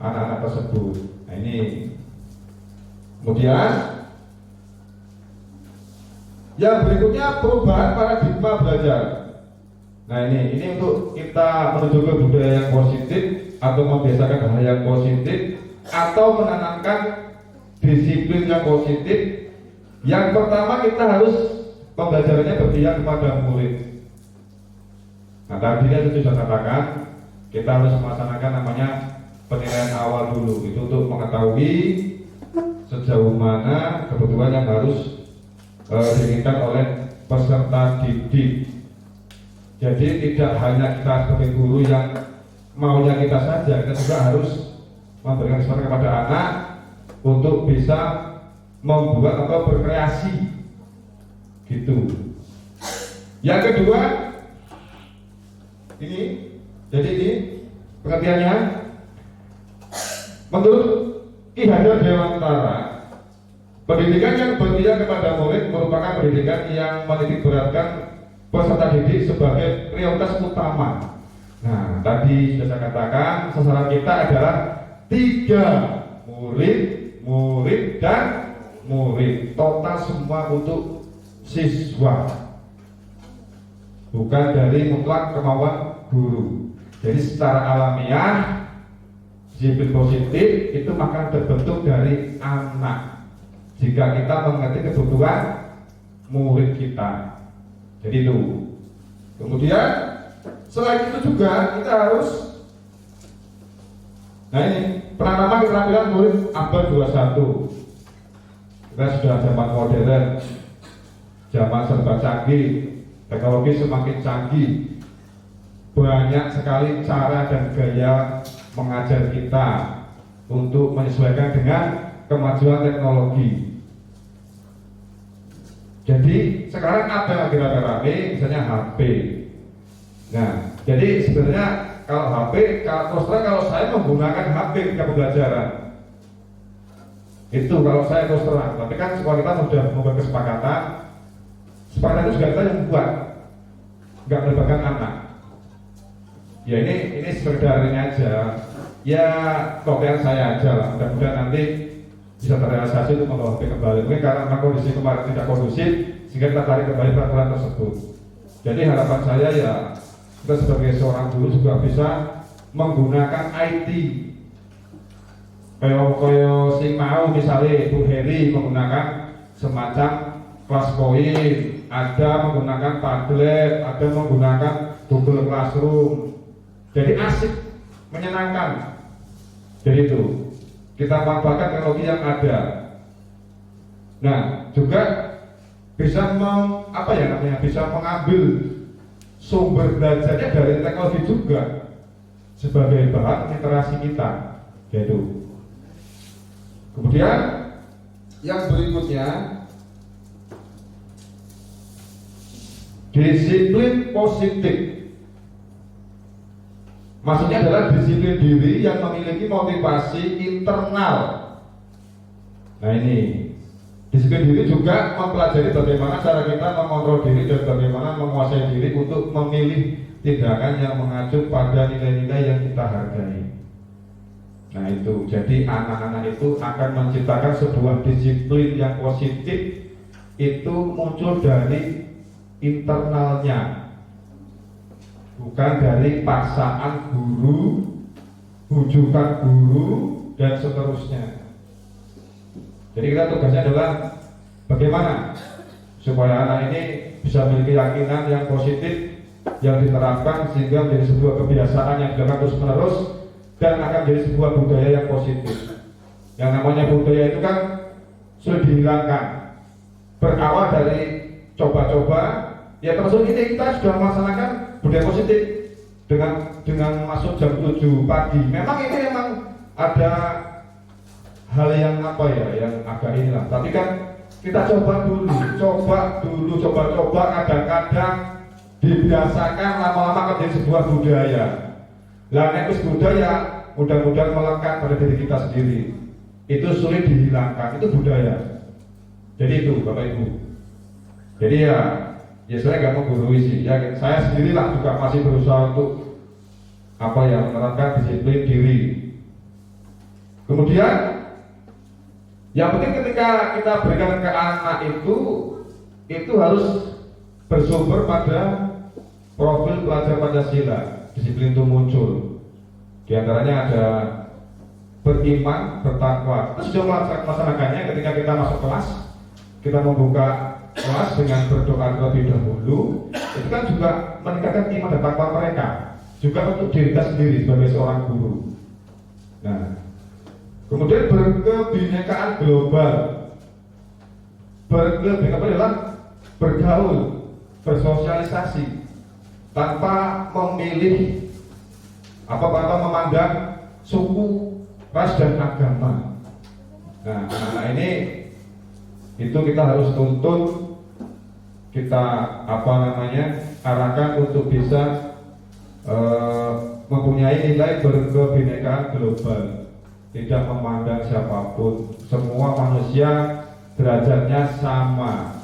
B: anak-anak tersebut. Nah, ini. Kemudian yang berikutnya perubahan paradigma belajar. Nah ini untuk kita menuju ke budaya yang positif atau membiasakan hal yang positif atau menanamkan disiplin yang positif. Yang pertama kita harus pembelajarannya berpihak kepada murid. Nah tadi kan sudah katakan kita harus melaksanakan namanya penilaian awal dulu, itu untuk mengetahui sejauh mana kebutuhan yang harus diinginkan oleh peserta didik. Jadi tidak hanya kita sebagai guru yang maunya kita saja, kita juga harus memberikan kesempatan kepada anak untuk bisa membuat atau berkreasi gitu. Yang kedua ini pengertiannya menurut Ki Hajar Dewantara, pendidikan yang berpihak kepada murid merupakan pendidikan yang menitik beratkan peserta didik sebagai prioritas utama. Nah, tadi sudah saya katakan sasaran kita adalah 3, murid, dan murid. Total semua untuk siswa. Bukan dari mutlak kemauan guru. Jadi secara alamiah disiplin positif itu akan terbentuk dari anak. Jika kita mengerti kebutuhan murid kita. Jadi itu. Kemudian selain itu juga kita harus, nah ini penanaman keterampilan murid abad 21. Kita sudah zaman modern, zaman serba canggih, teknologi semakin canggih, banyak sekali cara dan gaya mengajar kita untuk menyesuaikan dengan kemajuan teknologi. Jadi sekarang ada yang lagi rame-rame, misalnya HP. Nah, jadi sebenarnya kalau HP, kalau saya menggunakan HP ketika pembelajaran, itu kalau saya terus terang. Tapi kan sekolah kita sudah membuat kesepakatan itu juga kita yang membuat, nggak melibatkan anak. Ya ini sekedar ini aja. Ya kopian saya aja lah. Mudah-mudahan nanti bisa terrealisasi untuk membawa HP kembali. Mungkin karena kondisi kemarin tidak kondusif, sehingga kita tarik kembali peraturan tersebut. Jadi harapan saya ya kita sebagai seorang guru juga bisa menggunakan IT. Kayak sing mau misalnya Bu Heri menggunakan semacam kelas poin, ada menggunakan Padlet, ada menggunakan Google Classroom. Jadi asik, menyenangkan. Jadi itu kita manfaatkan teknologi yang ada. Nah, juga bisa bisa mengambil sumber belajarnya dari teknologi juga sebagai bahan literasi kita. Yaitu. Kemudian yang berikutnya disiplin positif. Maksudnya adalah disiplin diri yang memiliki motivasi internal. Nah ini disiplin diri juga mempelajari bagaimana cara kita mengontrol diri dan bagaimana menguasai diri untuk memilih tindakan yang mengacu pada nilai-nilai yang kita hargai. Nah itu, jadi anak-anak itu akan menciptakan sebuah disiplin yang positif. Itu muncul dari internalnya, bukan dari paksaan guru, bujukan guru, dan seterusnya. Jadi kita tugasnya adalah bagaimana supaya anak ini bisa memiliki keyakinan yang positif yang diterapkan sehingga menjadi sebuah kebiasaan yang dilakukan terus-menerus dan akan menjadi sebuah budaya yang positif. Yang namanya budaya itu kan sudah dihilangkan. Berawal dari coba-coba, ya termasuk ini kita sudah melaksanakan budaya positif dengan masuk jam 7 pagi. Memang ini memang ada hal yang yang agak inilah. Tapi kan kita coba dulu, kadang-kadang dibiasakan lama-lama menjadi sebuah budaya. Lah nek budaya mudah-mudahan melekat pada diri kita sendiri. Itu sulit dihilangkan, itu budaya. Jadi itu Bapak Ibu. Jadi ya saya nggak mau gurui sih. Ya saya sendirilah juga masih berusaha untuk menerapkan disiplin diri. Kemudian yang penting ketika kita berikan ke anak itu harus bersumber pada profil pelajar Pancasila, disiplin itu muncul. Di antaranya ada beriman, bertakwa. Kita sudah melaksanakannya ketika kita masuk kelas, kita membuka kelas dengan berdoa terlebih dahulu. Itu kan juga meningkatkan iman dan takwa mereka, juga untuk diri kita sendiri sebagai seorang guru. Nah, kemudian berkebinekaan global. Berkebinekaan adalah bergaul, bersosialisasi tanpa memilih tanpa memandang suku, ras dan agama. Nah, anak-anak ini itu kita harus tuntun, kita arahkan untuk bisa mempunyai nilai berkebinekaan global, tidak memandang siapapun, semua manusia derajatnya sama.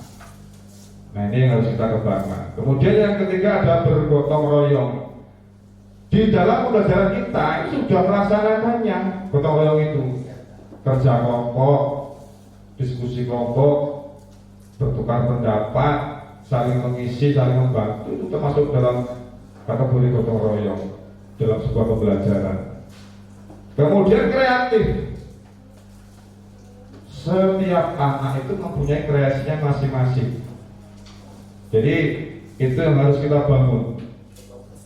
B: Nah, ini yang harus kita kembangkan. Kemudian yang ketiga ada bergotong royong. Di dalam pembelajaran kita itu sudah melaksanakannya gotong royong itu, kerja kelompok, diskusi kelompok, bertukar pendapat, saling mengisi, saling membantu, itu termasuk dalam kategori gotong royong dalam sebuah pembelajaran. Kemudian kreatif. Setiap anak itu mempunyai kreasinya masing-masing. Jadi itu yang harus kita bangun.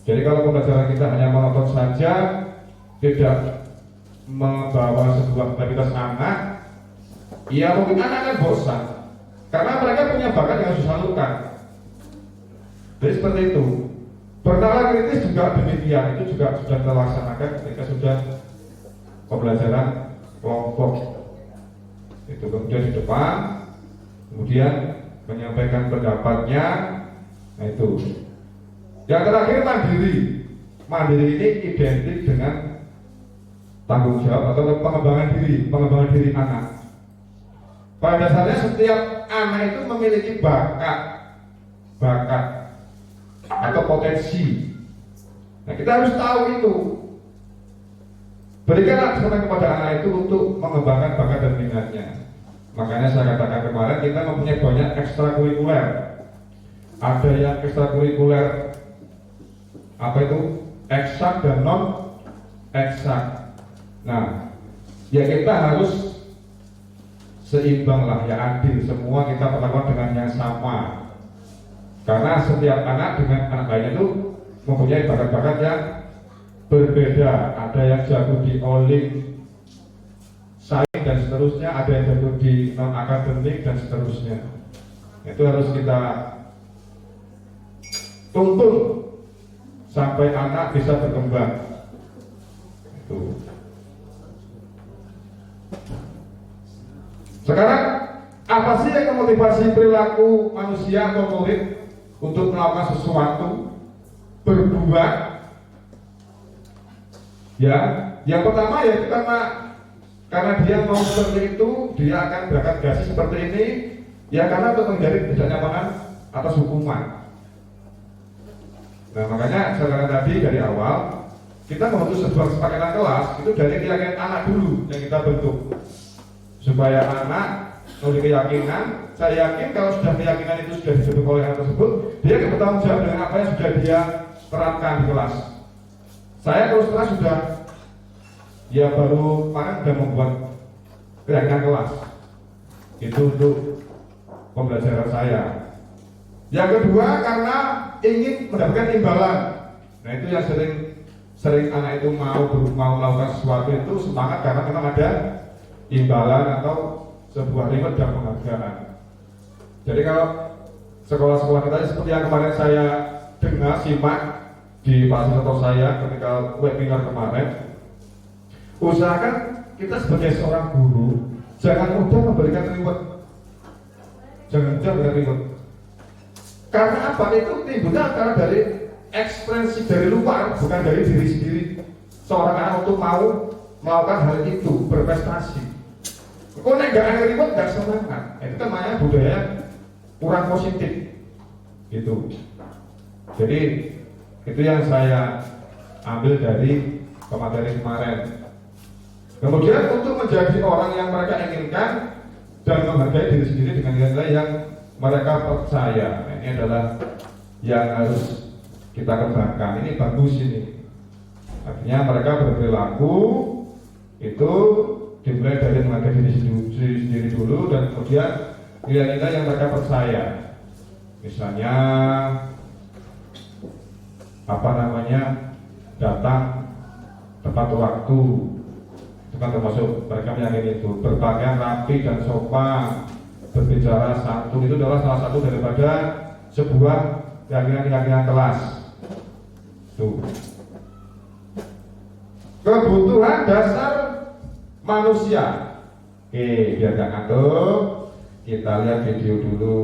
B: Jadi kalau pembelajaran kita hanya monoton saja, tidak membawa sebuah aktivitas anak, ya mungkin anak akan bosan, karena mereka punya bakat yang harus disalurkan. Jadi seperti itu. Bernalar kritis juga demikian, itu juga sudah kita laksanakan ketika sudah pembelajaran kelompok. Itu kemudian di depan, kemudian menyampaikan pendapatnya. Nah itu. Yang terakhir mandiri. Mandiri ini identik dengan tanggung jawab atau pengembangan diri anak. Pada dasarnya setiap anak itu memiliki bakat atau potensi. Nah, kita harus tahu itu. Berikanlah kesempatan kepada anak itu untuk mengembangkan bakat dan minatnya. Makanya saya katakan kemarin kita mempunyai banyak ekstrakurikuler. Ada yang ekstrakurikuler apa itu? Eksak dan non eksak. Nah, ya kita harus seimbang lah, ya adil. Semua kita perlakukan dengan yang sama. Karena setiap anak dengan anak lainnya itu mempunyai bakat-bakat yang berbeda. Ada yang jago di olim, sains dan seterusnya, ada yang jago di non akademik dan seterusnya. Itu harus kita tuntun sampai anak bisa berkembang. Itu. Sekarang apa sih yang memotivasi perilaku manusia atau murid untuk melakukan sesuatu, berbuat? Ya, yang pertama yaitu karena dia mau seperti itu, dia akan berangkat gaji seperti ini, ya karena untuk menghindari ketidaknyamanan atas hukuman. Nah, makanya saya katakan tadi dari awal kita membentuk sebuah kesepakatan kelas itu dari keyakinan anak dulu yang kita bentuk, supaya anak memiliki keyakinan. Saya yakin kalau sudah keyakinan itu sudah dibentuk oleh anak tersebut, dia akan bertanggung jawab dengan apa yang sudah dia terapkan di kelas. Saya terus terang sudah, ya baru kemarin sudah membuat keyakinan kelas itu untuk pembelajaran saya. Yang kedua karena ingin mendapatkan imbalan. Nah itu yang sering anak itu mau melakukan sesuatu itu semangat karena memang ada imbalan atau sebuah reward dan penghargaan. Jadi kalau sekolah-sekolah kita seperti yang kemarin saya dengar simak di fasilitator saya ketika webinar kemarin, usahakan kita sebagai seorang guru jangan mudah memberikan reward, jangan mudah memberikan reward. Karena apa? Itu timbulnya karena dari ekspresi dari luar, bukan dari diri sendiri seorang anak untuk mau melakukan hal itu, berprestasi. Kok nggak ada reward, nggak semangat. Itu namanya budaya kurang positif, gitu. Jadi itu yang saya ambil dari pemateri kemarin. Kemudian untuk menjadi orang yang mereka inginkan dan menghargai diri sendiri dengan nilai yang mereka percaya. Nah, ini adalah yang harus kita kembangkan. Ini bagus ini. Artinya mereka berperilaku itu dimulai dari mengenai diri sendiri dulu, dan kemudian nilai-nilai yang mereka percaya. Misalnya datang tepat waktu, itu kan termasuk mereka meyakini itu. Berpakaian rapi dan sopan, berbicara santun, itu adalah salah satu daripada sebuah keyakinan kelas. Tuh. Kebutuhan dasar manusia. Oke, biar gak ngantuk, kita lihat video dulu.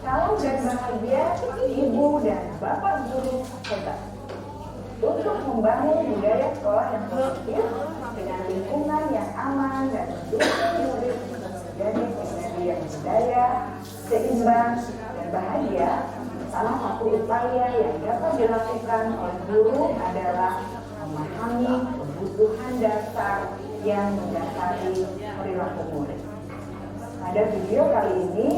F: Salam dan bahagia Ibu dan Bapak guru hebat untuk membangun budaya sekolah yang positif dengan lingkungan yang aman dan mendukung murid untuk menjadi pribadi yang berdaya, seimbang, dan bahagia. Salah satu upaya yang dapat dilakukan oleh guru adalah memahami kebutuhan dasar yang mendasari perilaku murid. Pada video kali ini,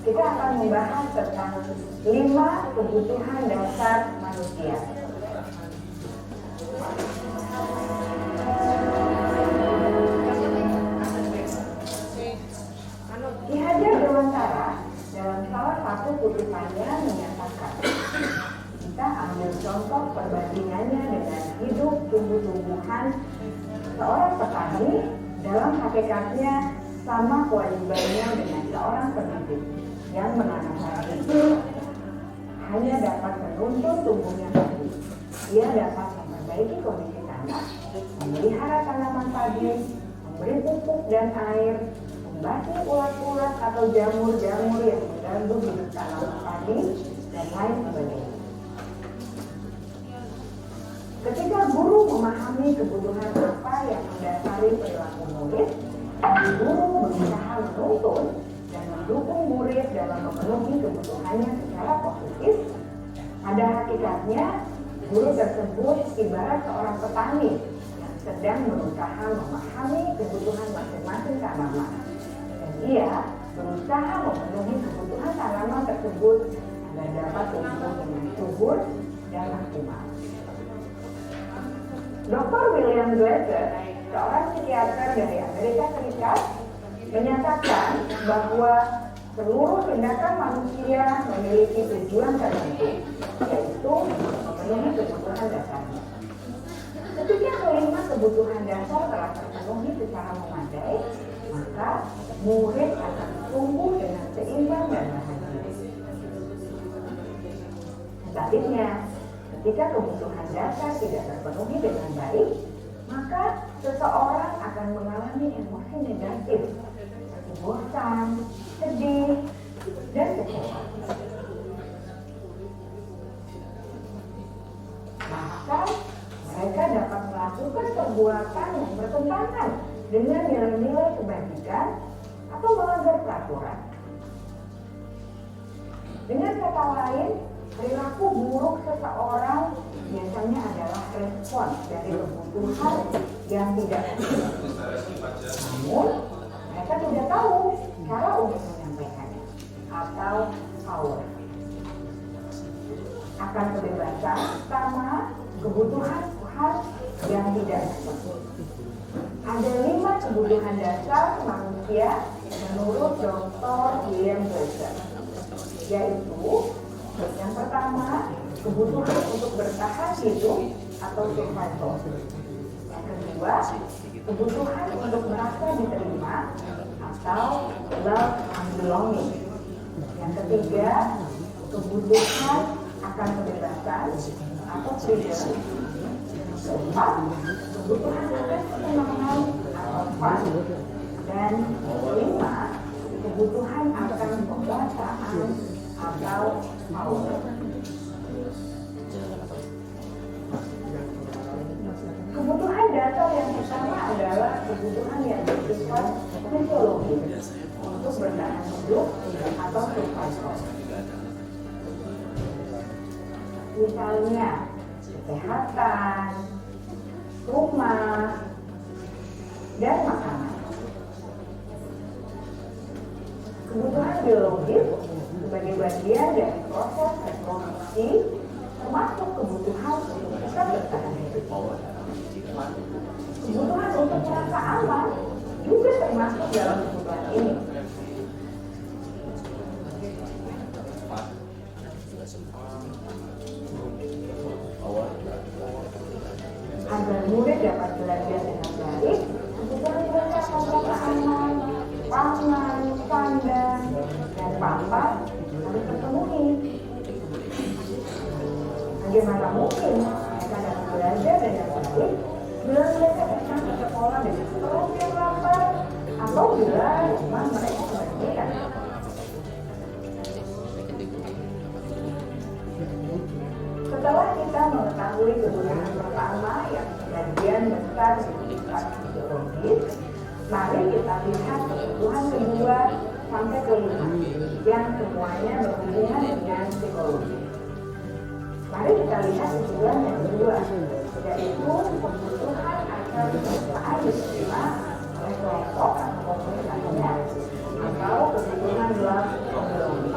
F: kita akan membahas tentang 5 kebutuhan dasar manusia. Ki Hajar Dewantara dalam salah satu kutipannya menyatakan, kita ambil contoh perbandingannya dengan hidup tumbuh-tumbuhan. Seorang petani dalam hakikatnya sama kewajibannya dengan seorang pendidik yang menanam padi itu hanya dapat menuntun tumbuhnya padi. Ia dapat memperbaiki kondisi tanah, memelihara tanaman padi, memberi pupuk dan air, membasmi ulat-ulat atau jamur-jamur yang mengganggu hidup tanaman padi, dan lain sebagainya. Ketika guru memahami kebutuhan apa yang mendasari perilaku murid, guru berusaha menuntun dan mendukung murid dalam memenuhi kebutuhannya secara positif. Pada hakikatnya, guru tersebut ibarat seorang petani yang sedang berusaha memahami kebutuhan masing-masing tanaman. Dan ia berusaha memenuhi kebutuhan tanaman tersebut agar dapat tumbuh dengan subur dan maksimal. Dr. William Glasser, seorang psikiater dari Amerika Serikat, menyatakan bahwa seluruh tindakan manusia memiliki tujuan tertentu, yaitu memenuhi kebutuhan dasarnya. Ketika kelima kebutuhan dasar telah terpenuhi secara memadai, maka murid akan tumbuh dengan seimbang dan bahagia. Sebaliknya, ketika kebutuhan dasar tidak terpenuhi dengan baik, maka seseorang akan mengalami emosi negatif, seperti bosan, sedih, dan kecewa. Bahkan mereka dapat melakukan perbuatan yang bertentangan dengan nilai-nilai kebajikan atau melanggar peraturan. Dengan kata lain, perilaku buruk seseorang biasanya adalah respons dari kebutuhan yang tidak ada. Namun, mereka tidak tahu cara untuk menyampaikannya atau power. Akan kebebasan sama kebutuhan Tuhan yang tidak ada. Ada 5 kebutuhan dasar manusia menurut Dr. William Glasser, yaitu yang pertama, kebutuhan untuk bertahan hidup atau survival. Yang kedua, kebutuhan untuk merasa diterima atau love and belonging. Yang ketiga, kebutuhan akan kebebasan atau freedom. Yang keempat, kebutuhan akan kesenangan atau fun. Dan kelima, kebutuhan akan kekuasaan atau power. pokok. Misalnya kesehatan, rumah, dan makanan. Kebutuhan biologis sebagai bagian dari proses reproduksi termasuk kebutuhan untuk tetap bertahan hidup. Kebutuhan untuk merasa aman juga termasuk dalam kebutuhan ini. Agar murid dapat belajar dengan baik, kebutuhan mereka merasa aman, pangan, sandang, dan papan harus terpenuhi. Bagaimana mungkin mereka dapat belajar dengan baik bila mereka datang ke sekolah dengan perut yang lapar atau bila rumah mereka kebanjiran? Setelah kita mengetahui kebutuhan pertama yang sebagian besar bersifat biologis, mari kita lihat kebutuhan kedua sampai kelima yang semuanya berhubungan dengan psikologi. Mari kita lihat kebutuhan yang kedua, yaitu kebutuhan akan kesukaan diterima oleh kelompok atau komunitasnya atau kebutuhan dalam ekonomi.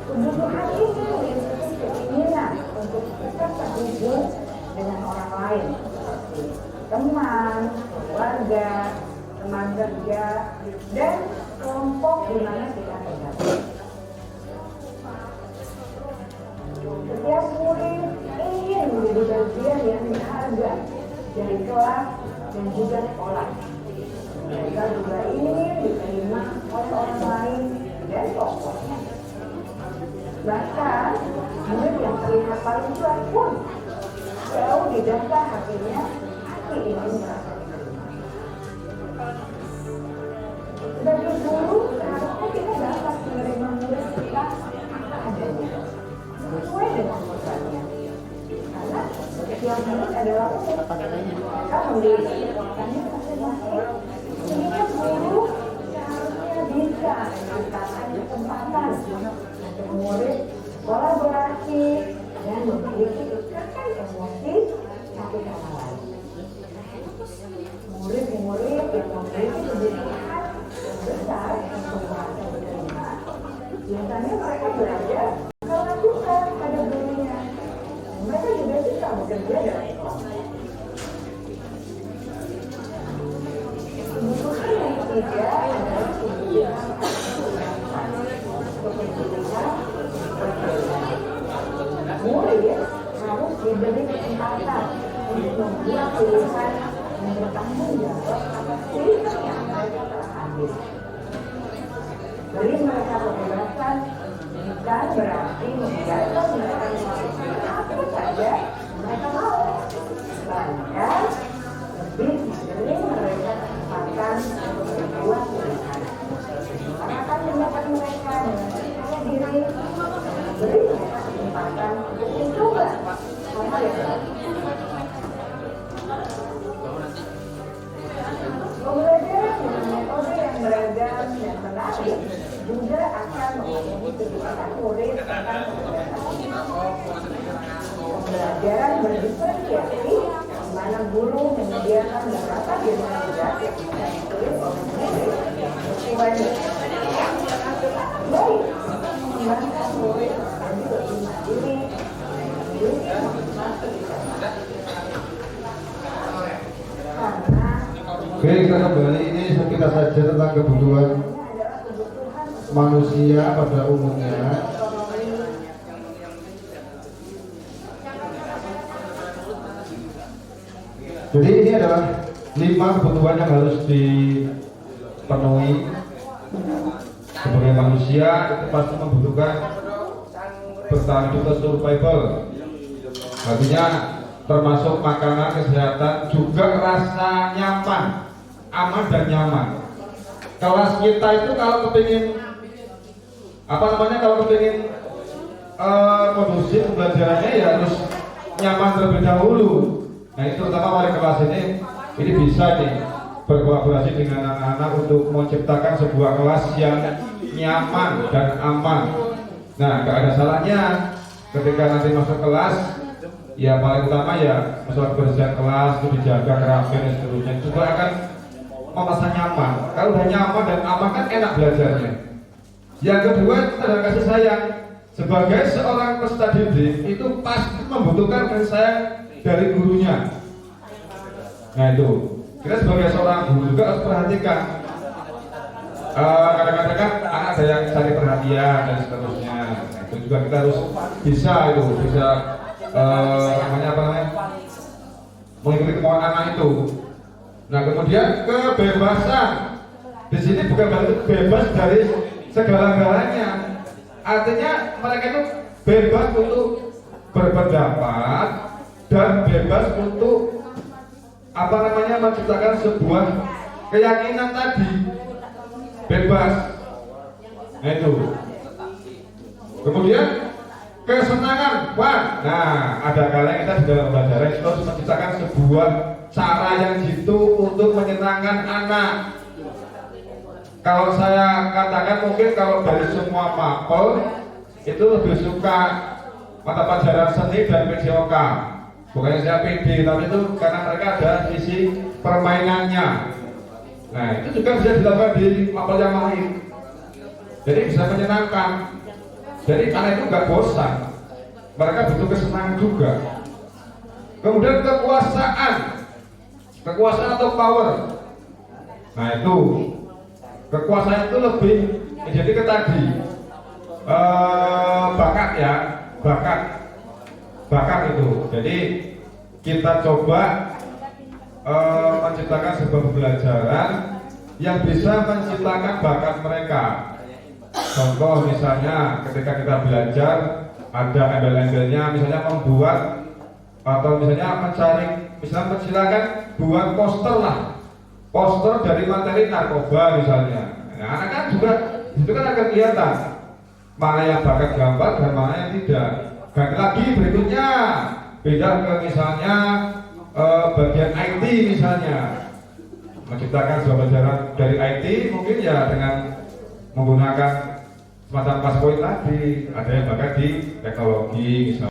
F: Kebutuhan ini meliputi keinginan untuk tetap terhubung dengan orang lain seperti teman, keluarga, teman kerja, dan kelompok di mana kita tergabung. Setiap murid ingin menjadi bagian yang berharga dari kelas dan juga sekolah. Mereka juga ingin diterima oleh orang lain dan kelompoknya. Bahkan, murid yang terlihat paling kuat pun jauh di dasar hatinya hati ingin merasa diterima. Sebagai guru, seharusnya kita dapat menerima murid kita apa adanya, sesuai dengan kuotanya. Karena setiap murid adalah umum, mereka memiliki kekuatannya masing-masing. Sehingga guru seharusnya bisa menciptakan kesempatan untuk murid kolaborasi dan memiliki ikatan emosi satu sama lain. Murid-murid yang memiliki kebutuhan yang besar untuk merasa diterima, biasanya mereka belajar karena suka pada gurunya. Mereka juga bisa bekerja dalam kelompok. Kebutuhan yang ketiga adalah kebutuhan murid harus diberi kesempatan untuk membuat pilihan yang bertanggung jawab atas pilihan yang mereka telah ambil. Beri mereka kebebasan bukan berarti membiarkan mereka melakukan apa saja mereka mau, melainkan lebih memberi mereka kesempatan untuk membuat pilihan. Arahkan pendapat mereka dengan percaya diri, beri mereka kesempatan untuk mencoba hal yang baru. Pembelajaran dengan metode yang beragam dan menarik juga akan memenuhi kebutuhan murid tentang kecerdasan. Pembelajaran berdiferensiasi, di mana guru menyediakan beberapa jurnal tugas yang bisa ditulis oleh murid sesuai dengan baik, mengembangkan murid menjadi lebih mandiri, memiliki motivasi di sana. Karena
B: Oke, kita kembali ini kita saja tentang kebutuhan manusia pada umumnya. Jadi ini adalah 5 kebutuhan yang harus dipenuhi sebagai manusia. Itu pasti membutuhkan bertahan hidup atau survival. Artinya termasuk makanan, kesehatan, juga rasa nyaman, aman dan nyaman. Kelas kita itu kalau kepingin kalau kepingin kondusif pembelajarannya ya harus nyaman terlebih dahulu. Nah itu terutama wali kelas ini bisa nih berkolaborasi dengan anak-anak untuk menciptakan sebuah kelas yang nyaman dan aman. Nah, gak ada salahnya ketika nanti masuk kelas, ya paling utama ya masalah kebersihan kelas itu dijaga, kerapian dan seterusnya. Juga akan merasa nyaman. Kalau udah nyaman dan aman kan enak belajarnya. Yang kedua itu adalah kasih sayang. Sebagai seorang peserta didik itu pasti membutuhkan kasih sayang dari gurunya. Nah itu, kita sebagai seorang guru juga harus perhatikan. Kadang-kadang kan anak ada yang cari perhatian dan seterusnya. Nah, itu juga kita harus bisa mengikuti kemauan anak itu. Nah kemudian kebebasan. Di sini bukan berarti bebas dari segala-galanya. Artinya mereka itu bebas untuk berpendapat dan bebas untuk menciptakan sebuah keyakinan tadi. Bebas. Nah itu. Kemudian kesenangan. Wah, nah ada kalanya kita di dalam pembelajaran itu harus menciptakan sebuah cara yang jitu untuk menyenangkan anak. Kalau saya katakan mungkin kalau dari semua mapel itu lebih suka mata pelajaran seni dan PJOK. Bukannya saya PD, tapi itu karena mereka ada sisi permainannya. Nah itu juga bisa dilakukan di mapel yang lain. Jadi bisa menyenangkan. Jadi karena itu nggak bosan. Mereka butuh kesenangan juga. Kemudian kekuasaan atau power. Nah itu kekuasaan itu lebih jadi ke tadi bakat ya, bakat itu. Jadi kita coba menciptakan sebuah pembelajaran yang bisa menciptakan bakat mereka. Contoh misalnya ketika kita belajar ada embel-embelnya, misalnya membuat atau misalnya silakan buat poster dari materi narkoba misalnya. Nah, anak kan juga itu kan akan kelihatan mana yang bakat gambar dan mana yang tidak. Ganti lagi berikutnya beda ke misalnya bagian IT misalnya, menciptakan sebuah pelajaran dari IT mungkin ya dengan menggunakan semacam pas point tadi. Ada yang bakat di teknologi misalnya.